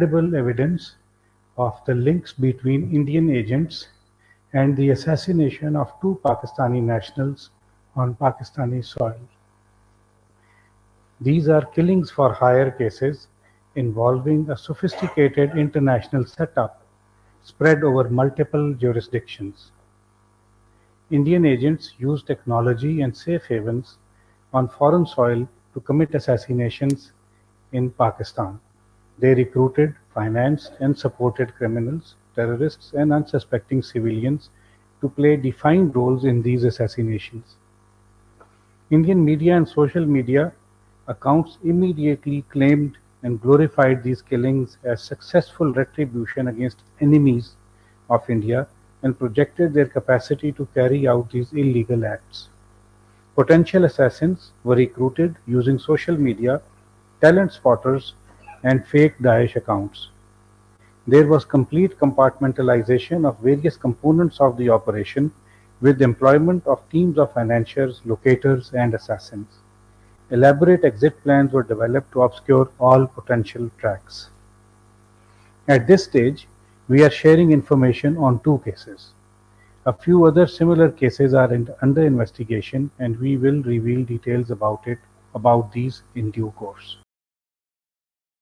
credible evidence of the links between Indian agents and the assassination of two Pakistani nationals on Pakistani soil. These are killings for hire cases involving a sophisticated international setup spread over multiple jurisdictions. Indian agents use technology and safe havens on foreign soil to commit assassinations in Pakistan. They recruited, financed, and supported criminals, terrorists, and unsuspecting civilians to play defined roles in these assassinations. Indian media and social media accounts immediately claimed and glorified these killings as successful retribution against enemies of India and projected their capacity to carry out these illegal acts. Potential assassins were recruited using social media, talent spotters, and fake Daesh accounts. There was complete compartmentalization of various components of the operation with employment of teams of financiers, locators, and assassins. Elaborate exit plans were developed to obscure all potential tracks. At this stage, we are sharing information on two cases. A few other similar cases are under investigation, and we will reveal details about these in due course.